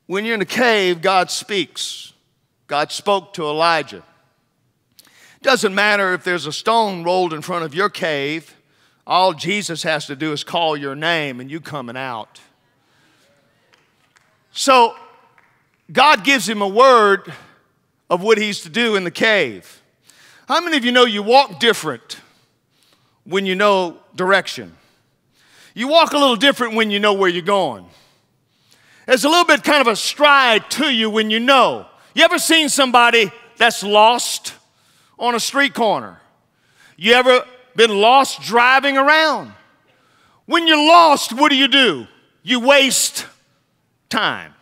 When you're in a cave, God speaks. God spoke to Elijah. Doesn't matter if there's a stone rolled in front of your cave. All Jesus has to do is call your name and you coming out. So God gives him a word of what he's to do in the cave. How many of you know you walk different when you know direction? You walk a little different when you know where you're going. There's a little bit kind of a stride to you when you know. You ever seen somebody that's lost on a street corner? You ever been lost driving around? When you're lost, what do? You waste time.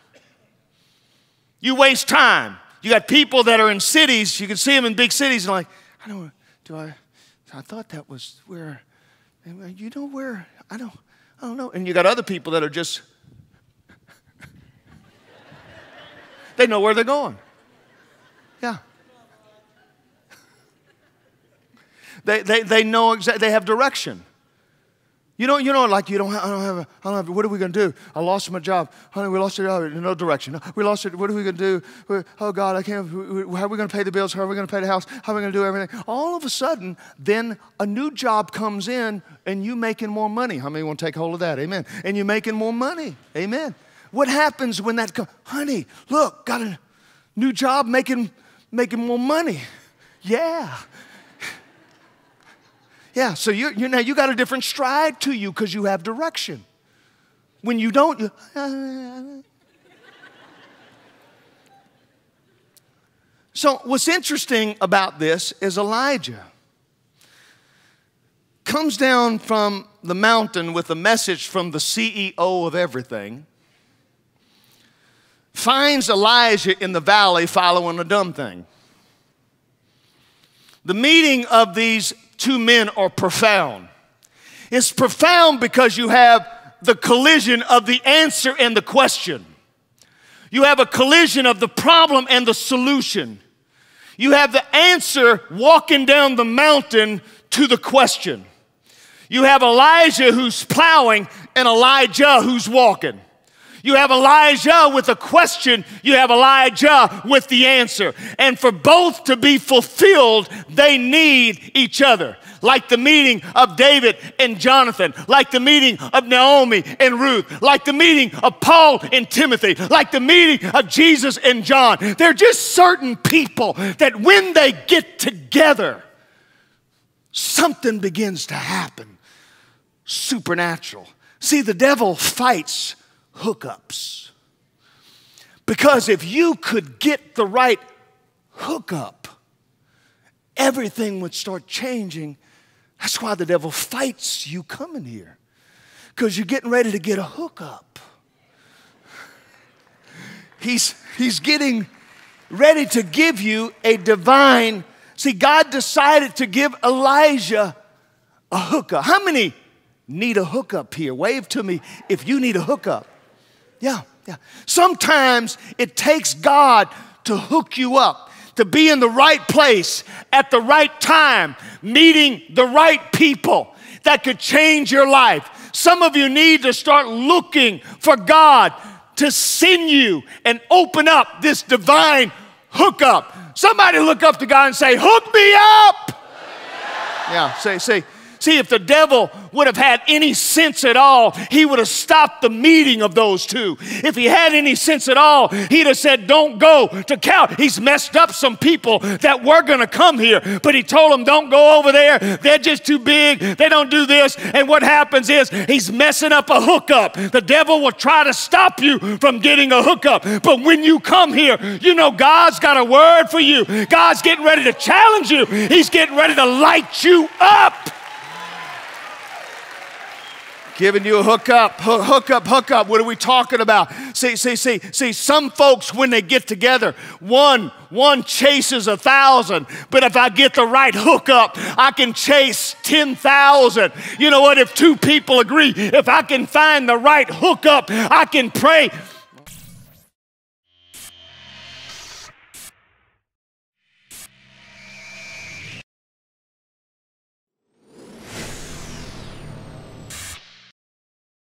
You waste time. You got people that are in cities, you can see them in big cities, and like, I thought that was where, you know where, I don't know. And you got other people that are just, they know where they're going. Yeah. They know exactly, they have direction. I don't have, what are we going to do? I lost my job. Honey, we lost our job, no direction. We lost it, what are we going to do? Oh God, I can't, how are we going to pay the bills? How are we going to pay the house? How are we going to do everything? All of a sudden, then a new job comes in and you making more money. How many want to take hold of that? Amen. And you're making more money. Amen. What happens when that comes? Honey, look, got a new job making more money. Yeah. Yeah, so now you got a different stride to you because you have direction. When you don't, So what's interesting about this is Elijah comes down from the mountain with a message from the CEO of everything, finds Elijah in the valley following a dumb thing. The meeting of these two men are profound. It's profound because you have the collision of the answer and the question. You have a collision of the problem and the solution. You have the answer walking down the mountain to the question. You have Elijah who's plowing and Elijah who's walking. You have Elijah with a question, you have Elijah with the answer. And for both to be fulfilled, they need each other. Like the meeting of David and Jonathan, like the meeting of Naomi and Ruth, like the meeting of Paul and Timothy, like the meeting of Jesus and John. They're just certain people that when they get together, something begins to happen. Supernatural. See, the devil fights hookups. Because if you could get the right hookup, everything would start changing. That's why the devil fights you coming here. Because you're getting ready to get a hookup. He's getting ready to give you a divine. See, God decided to give Elijah a hookup. How many need a hookup here? Wave to me if you need a hookup. Yeah. Sometimes it takes God to hook you up, to be in the right place at the right time, meeting the right people that could change your life. Some of you need to start looking for God to send you and open up this divine hookup. Somebody look up to God and say, hook me up. Yeah, See, if the devil would have had any sense at all, he would have stopped the meeting of those two. If he had any sense at all, he'd have said, don't go to Cal. He's messed up some people that were going to come here, but he told them, don't go over there. They're just too big. They don't do this. And what happens is he's messing up a hookup. The devil will try to stop you from getting a hookup. But when you come here, you know God's got a word for you. God's getting ready to challenge you. He's getting ready to light you up. Giving you a hookup. What are we talking about? See, some folks, when they get together, one chases 1,000. But if I get the right hookup, I can chase 10,000. You know what? If two people agree, if I can find the right hookup, I can pray